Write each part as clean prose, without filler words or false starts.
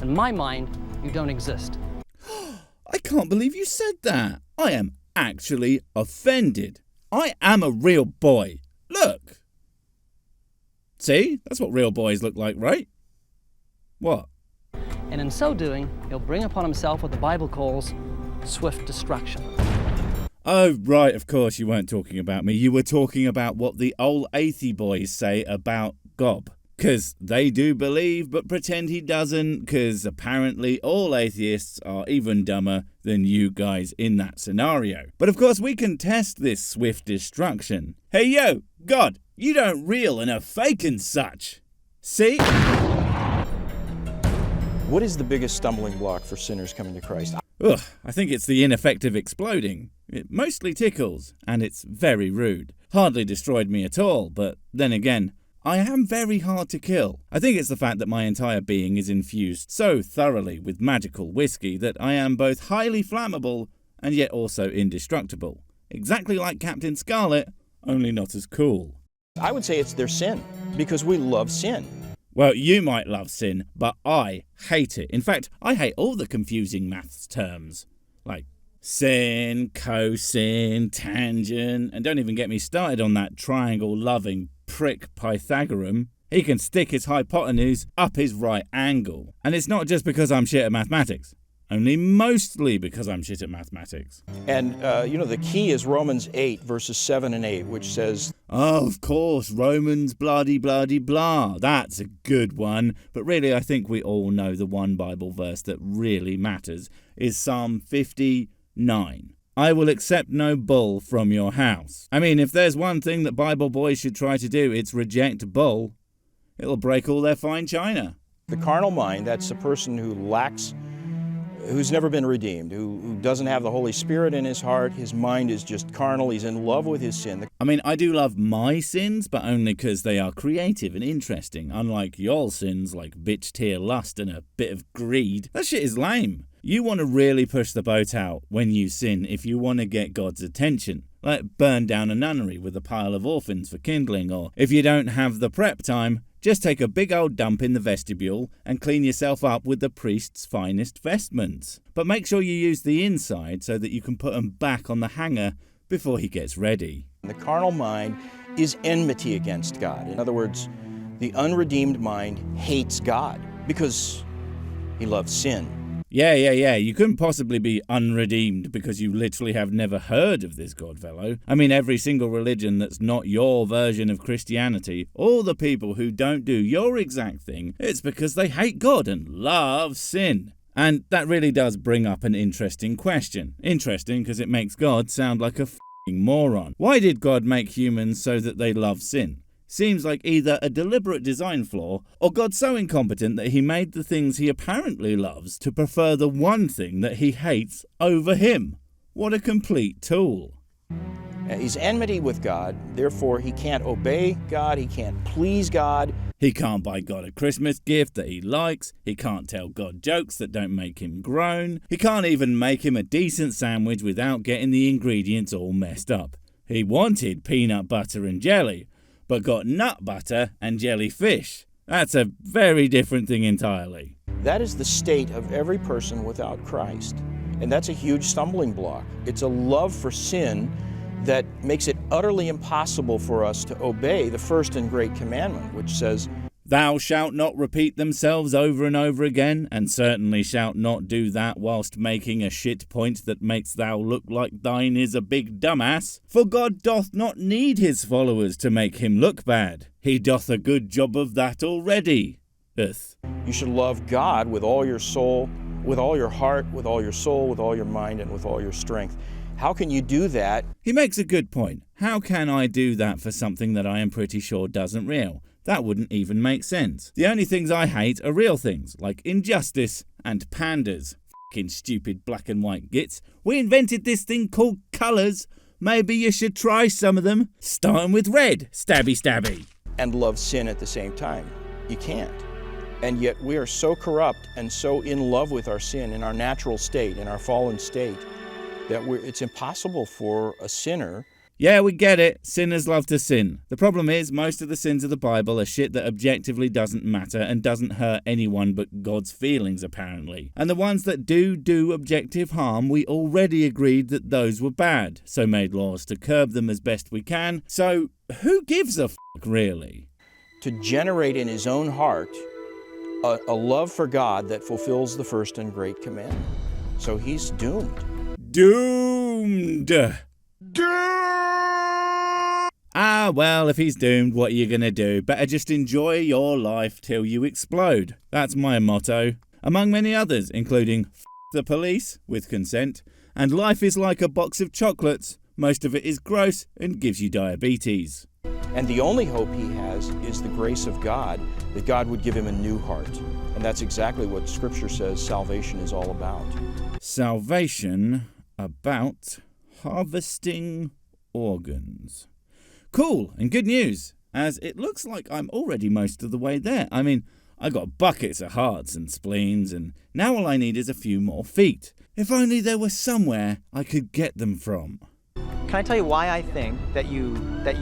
In my mind, you don't exist. I can't believe you said that. I am actually offended. I am a real boy. Look. See? That's what real boys look like, right? What? And in so doing, he'll bring upon himself what the Bible calls swift destruction. Oh, right, of course you weren't talking about me. You were talking about what the old Atheist boys say about Gob. 'Cause they do believe, but pretend he doesn't, 'cause apparently all atheists are even dumber than you guys in that scenario. But of course we can test this swift destruction. Hey yo, God, you don't real and are fake and such. See? What is the biggest stumbling block for sinners coming to Christ? Ugh, I think it's the ineffective exploding. It mostly tickles, and it's very rude. Hardly destroyed me at all, but then again, I am very hard to kill. I think it's the fact that my entire being is infused so thoroughly with magical whiskey that I am both highly flammable and yet also indestructible. Exactly like Captain Scarlet, only not as cool. I would say it's their sin, because we love sin. Well, you might love sin, but I hate it. In fact, I hate all the confusing maths terms, like sin, cosine, tangent, and don't even get me started on that triangle-loving prick Pythagorean. He can stick his hypotenuse up his right angle. And it's not just because I'm shit at mathematics. Only mostly because I'm shit at mathematics. And, the key is Romans 8, verses 7 and 8, which says, Oh, of course, Romans bloody bloody blah. That's a good one. But really, I think we all know the one Bible verse that really matters is Psalm 59. I will accept no bull from your house. I mean, if there's one thing that Bible boys should try to do, it's reject bull. It'll break all their fine china. The carnal mind, that's a person who's never been redeemed, who doesn't have the Holy Spirit in his heart. His mind is just carnal. He's in love with his sin. I mean, I do love my sins, but only because they are creative and interesting, unlike your sins like bitch tier lust and a bit of greed. That shit is lame. You want to really push the boat out when you sin if you want to get God's attention. Like burn down a nunnery with a pile of orphans for kindling, or if you don't have the prep time, just take a big old dump in the vestibule and clean yourself up with the priest's finest vestments. But make sure you use the inside so that you can put them back on the hanger before he gets ready. The carnal mind is enmity against God. In other words, the unredeemed mind hates God because he loves sin. Yeah. You couldn't possibly be unredeemed because you literally have never heard of this Godfellow. I mean, every single religion that's not your version of Christianity, all the people who don't do your exact thing, it's because they hate God and love sin. And that really does bring up an interesting question. Interesting because it makes God sound like a f***ing moron. Why did God make humans so that they love sin? Seems like either a deliberate design flaw or God's so incompetent that he made the things he apparently loves to prefer the one thing that he hates over him. What a complete tool. He's enmity with God, therefore he can't obey God, he can't please God. He can't buy God a Christmas gift that he likes, he can't tell God jokes that don't make him groan, he can't even make him a decent sandwich without getting the ingredients all messed up. He wanted peanut butter and jelly, but got nut butter and jellyfish. That's a very different thing entirely. That is the state of every person without Christ. And that's a huge stumbling block. It's a love for sin that makes it utterly impossible for us to obey the first and great commandment, which says, Thou shalt not repeat themselves over and over again, and certainly shalt not do that whilst making a shit point that makes thou look like thine is a big dumbass. For God doth not need his followers to make him look bad. He doth a good job of that already. You should love God with all your soul, with all your heart, with all your soul, with all your mind, and with all your strength. How can you do that? He makes a good point. How can I do that for something that I am pretty sure doesn't real? That wouldn't even make sense. The only things I hate are real things, like injustice and pandas. F***ing stupid black and white gits. We invented this thing called colours. Maybe you should try some of them. Starting with red. Stabby stabby. And love sin at the same time. You can't. And yet we are so corrupt and so in love with our sin in our natural state, in our fallen state, that it's impossible for a sinner Yeah, we get it. Sinners love to sin. The problem is, most of the sins of the Bible are shit that objectively doesn't matter and doesn't hurt anyone but God's feelings, apparently. And the ones that do objective harm, we already agreed that those were bad, so made laws to curb them as best we can. So, who gives a fuck, really? To generate in his own heart a love for God that fulfills the first and great commandment. So he's doomed. Doomed! Ah, well, if he's doomed, what are you gonna do? Better just enjoy your life till you explode. That's my motto. Among many others, including F the police, with consent, and life is like a box of chocolates. Most of it is gross and gives you diabetes. And the only hope he has is the grace of God, that God would give him a new heart. And that's exactly what Scripture says salvation is all about. Salvation about harvesting organs. Cool, and good news, as it looks like I'm already most of the way there. I mean, I got buckets of hearts and spleens, and now all I need is a few more feet. If only there was somewhere I could get them from. Can I tell you why I think that you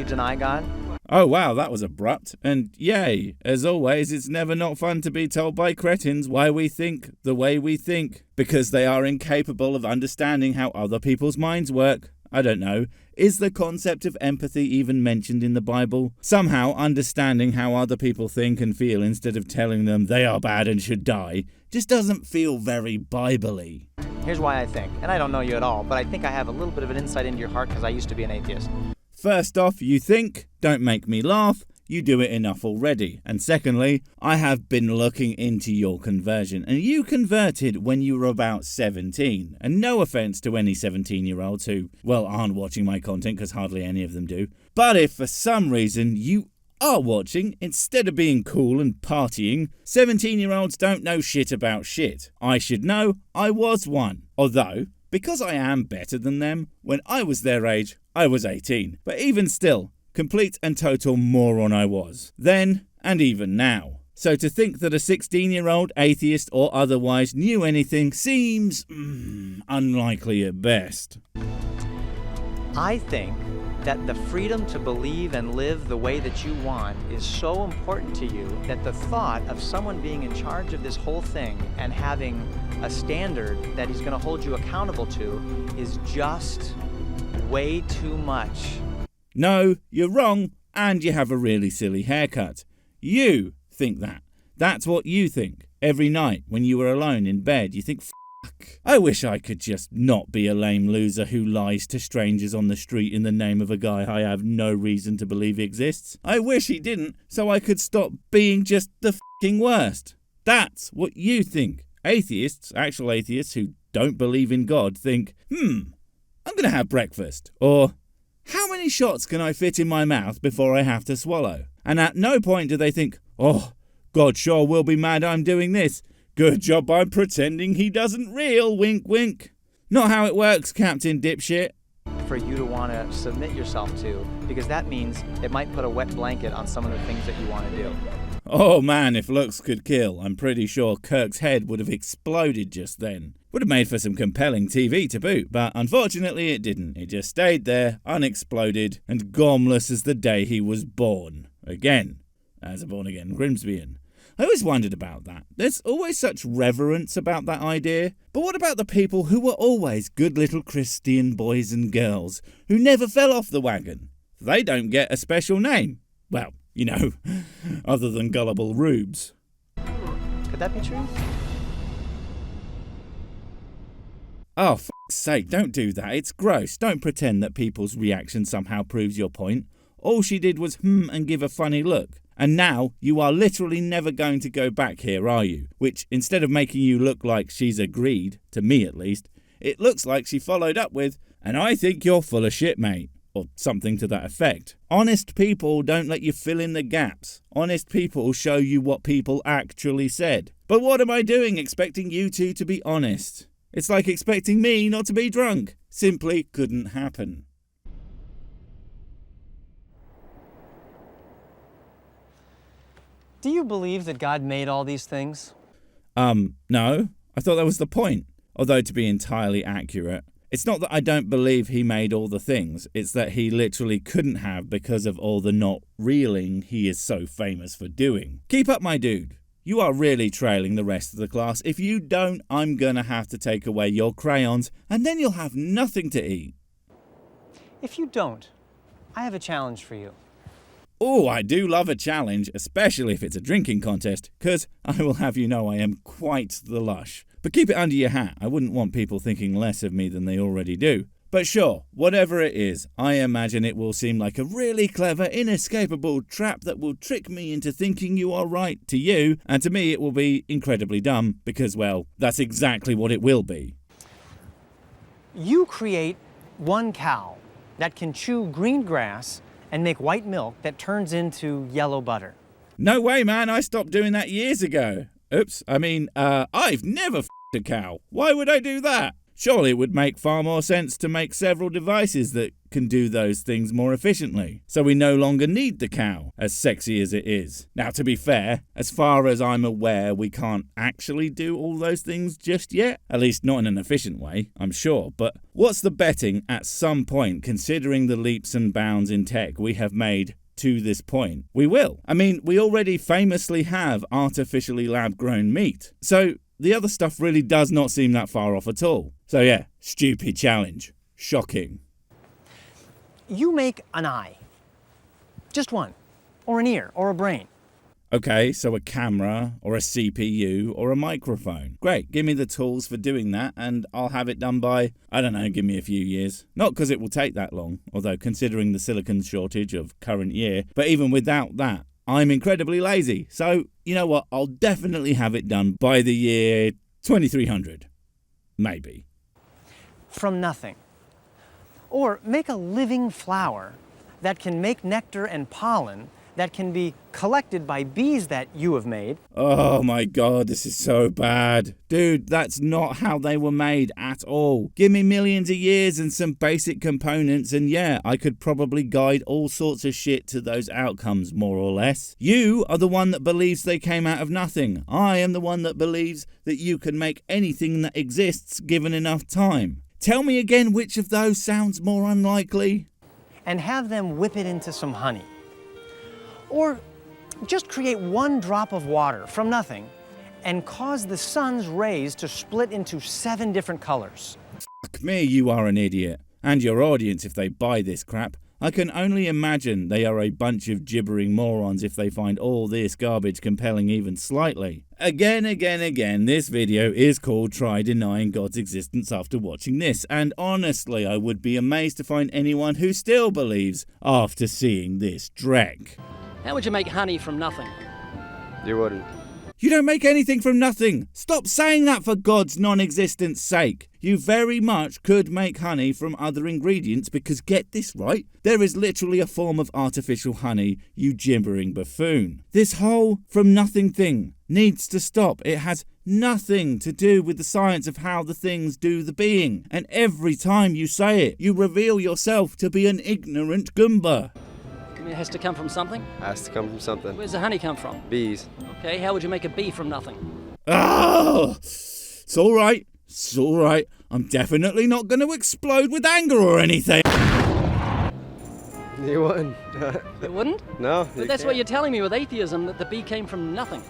deny God? Oh wow, that was abrupt. And yay, as always, it's never not fun to be told by cretins why we think the way we think. Because they are incapable of understanding how other people's minds work. I don't know. Is the concept of empathy even mentioned in the Bible? Somehow, understanding how other people think and feel instead of telling them they are bad and should die just doesn't feel very Bible-y. Here's why I think, and I don't know you at all, but I think I have a little bit of an insight into your heart because I used to be an atheist. First off, you think, don't make me laugh, you do it enough already. And secondly, I have been looking into your conversion, and you converted when you were about 17. And no offence to any 17-year-olds who, well, aren't watching my content because hardly any of them do. But if for some reason you are watching, instead of being cool and partying, 17-year-olds don't know shit about shit. I should know, I was one. Although, because I am better than them, when I was their age, I was 18. But even still, complete and total moron I was. Then, and even now. So to think that a 16-year-old, atheist or otherwise, knew anything seems unlikely at best. I think that the freedom to believe and live the way that you want is so important to you that the thought of someone being in charge of this whole thing and having a standard that he's going to hold you accountable to is just way too much. No, you're wrong, and you have a really silly haircut. You think that. That's what you think. Every night when you were alone in bed, you think, fuck, I wish I could just not be a lame loser who lies to strangers on the street in the name of a guy I have no reason to believe exists. I wish he didn't, so I could stop being just the fucking worst. That's what you think. Atheists, actual atheists who don't believe in God, think, I'm going to have breakfast. Or, how many shots can I fit in my mouth before I have to swallow? And at no point do they think, oh, God sure will be mad I'm doing this. Good job I'm pretending he doesn't real, wink wink. Not how it works, Captain Dipshit. For you to want to submit yourself to, because that means it might put a wet blanket on some of the things that you want to do. Oh man, if looks could kill, I'm pretty sure Kirk's head would have exploded just then. Would have made for some compelling TV to boot, but unfortunately it didn't. It just stayed there, unexploded, and gormless as the day he was born. Again, as a born-again Grimsbyan. I always wondered about that. There's always such reverence about that idea. But what about the people who were always good little Christian boys and girls, who never fell off the wagon? They don't get a special name. Well, you know, other than gullible rubes. Could that be true? Oh, for fuck's sake, don't do that. It's gross. Don't pretend that people's reaction somehow proves your point. All she did was and give a funny look. And now you are literally never going to go back here, are you? Which, instead of making you look like she's agreed, to me at least, it looks like she followed up with, and I think you're full of shit, mate. Or something to that effect. Honest people don't let you fill in the gaps. Honest people show you what people actually said. But what am I doing expecting you two to be honest? It's like expecting me not to be drunk. Simply couldn't happen. Do you believe that God made all these things? No. I thought that was the point. Although, to be entirely accurate, It's not that I don't believe he made all the things, it's that he literally couldn't have because of all the not reeling he is so famous for doing. Keep up, my dude. You are really trailing the rest of the class. If you don't, I'm gonna have to take away your crayons, and then you'll have nothing to eat. If you don't, I have a challenge for you. Oh, I do love a challenge, especially if it's a drinking contest, because I will have you know I am quite the lush. But keep it under your hat. I wouldn't want people thinking less of me than they already do. But sure, whatever it is, I imagine it will seem like a really clever, inescapable trap that will trick me into thinking you are right to you, and to me it will be incredibly dumb, because, well, that's exactly what it will be. You create one cow that can chew green grass and make white milk that turns into yellow butter. No way, man, I stopped doing that years ago. Oops, I've never f***ed a cow. Why would I do that? Surely it would make far more sense to make several devices that can do those things more efficiently, so we no longer need the cow, as sexy as it is. Now, to be fair, as far as I'm aware, we can't actually do all those things just yet. At least not in an efficient way, I'm sure. But what's the betting at some point, considering the leaps and bounds in tech we have made to this point, we will? I mean, we already famously have artificially lab-grown meat. So the other stuff really does not seem that far off at all. So yeah, stupid challenge. Shocking. You make an eye. Just one. Or an ear, or a brain. Okay, so a camera, or a CPU, or a microphone. Great, give me the tools for doing that, and I'll have it done by, I don't know, give me a few years. Not because it will take that long, although considering the silicon shortage of current year, but even without that, I'm incredibly lazy. So, you know what, I'll definitely have it done by the year 2300. Maybe. From nothing. Or make a living flower that can make nectar and pollen that can be collected by bees that you have made. Oh my god, this is so bad. Dude, that's not how they were made at all. Give me millions of years and some basic components and yeah, I could probably guide all sorts of shit to those outcomes, more or less. You are the one that believes they came out of nothing. I am the one that believes that you can make anything that exists given enough time. Tell me again which of those sounds more unlikely? And have them whip it into some honey. Or just create one drop of water from nothing and cause the sun's rays to split into 7 different colors. Fuck me, you are an idiot. And your audience if they buy this crap. I can only imagine they are a bunch of gibbering morons if they find all this garbage compelling even slightly. Again, this video is called Try Denying God's Existence After Watching This, and honestly I would be amazed to find anyone who still believes after seeing this dreck. How would you make honey from nothing? You wouldn't. You don't make anything from nothing. Stop saying that for God's non-existence sake. You very much could make honey from other ingredients because get this right, there is literally a form of artificial honey, you gibbering buffoon. This whole from nothing thing needs to stop. It has nothing to do with the science of how the things do the being. And every time you say it, you reveal yourself to be an ignorant Goomba. It has to come from something? Has to come from something. Where's the honey come from? Bees. Okay, how would you make a bee from nothing? Oh, it's all right. It's all right. I'm definitely not going to explode with anger or anything. You wouldn't. You wouldn't? No. But that's what you're telling me with atheism, that the bee came from nothing.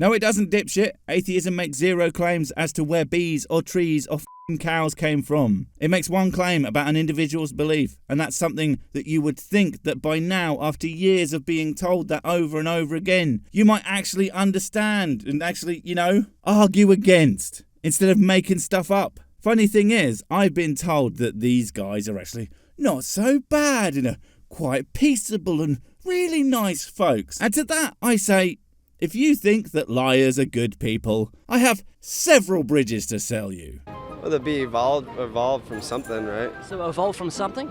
No, it doesn't, dipshit. Atheism makes zero claims as to where bees or trees or f***ing cows came from. It makes one claim about an individual's belief, and that's something that you would think that by now, after years of being told that over and over again, you might actually understand and actually, argue against, instead of making stuff up. Funny thing is, I've been told that these guys are actually not so bad and are quite peaceable and really nice folks. And to that, I say, if you think that liars are good people, I have several bridges to sell you. Well, the bee evolved from something, right? So evolved from something?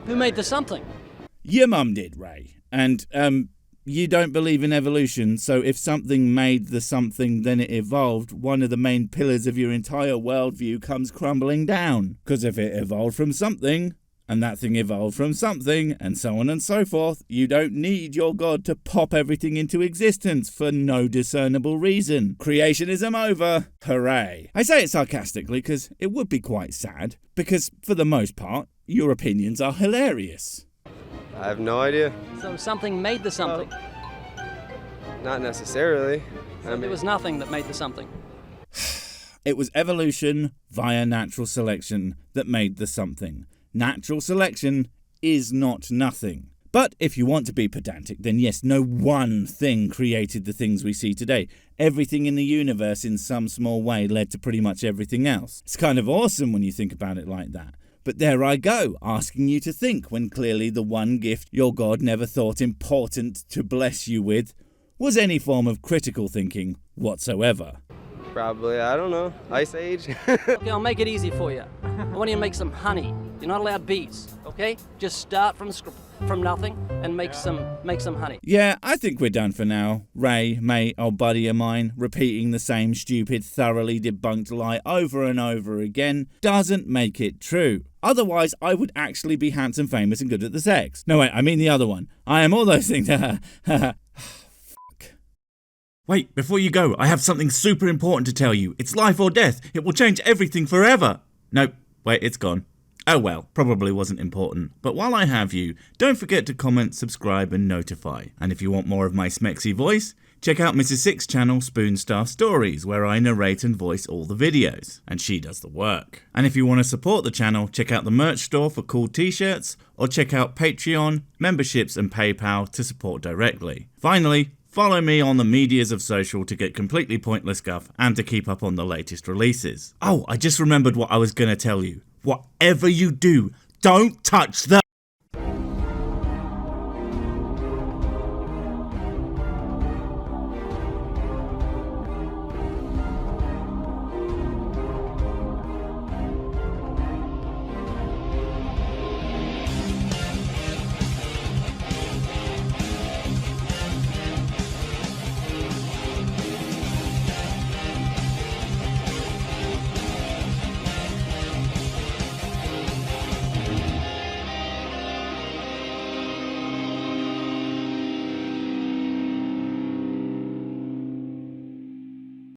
Who made the something? Your mum did, Ray. And, you don't believe in evolution, so if something made the something, then it evolved, one of the main pillars of your entire worldview comes crumbling down. Because if it evolved from something, and that thing evolved from something, and so on and so forth. You don't need your God to pop everything into existence for no discernible reason. Creationism over. Hooray. I say it sarcastically because it would be quite sad, because for the most part, your opinions are hilarious. I have no idea. So something made the something. Not necessarily. It was nothing that made the something. It was evolution via natural selection that made the something. Natural selection is not nothing. But if you want to be pedantic, then yes, no one thing created the things we see today. Everything in the universe in some small way led to pretty much everything else. It's kind of awesome when you think about it like that. But there I go, asking you to think when clearly the one gift your God never thought important to bless you with was any form of critical thinking whatsoever. Probably, I don't know. Ice Age? Okay, I'll make it easy for you. I want you to make some honey. You're not allowed bees, okay? Just start from nothing and make some honey. Yeah, I think we're done for now. Ray, mate, old buddy of mine, repeating the same stupid, thoroughly debunked lie over and over again doesn't make it true. Otherwise, I would actually be handsome, famous, and good at the sex. No, wait, I mean the other one. I am all those things. Wait, before you go, I have something super important to tell you. It's life or death. It will change everything forever. Nope, wait, it's gone. Oh well, probably wasn't important. But while I have you, don't forget to comment, subscribe and notify. And if you want more of my smexy voice, check out Mrs. Six's channel Spoonstaff Stories, where I narrate and voice all the videos, and she does the work. And if you want to support the channel, check out the merch store for cool t-shirts, or check out Patreon, memberships and PayPal to support directly. Finally, follow me on the medias of social to get completely pointless guff and to keep up on the latest releases. Oh, I just remembered what I was going to tell you. Whatever you do, don't touch the...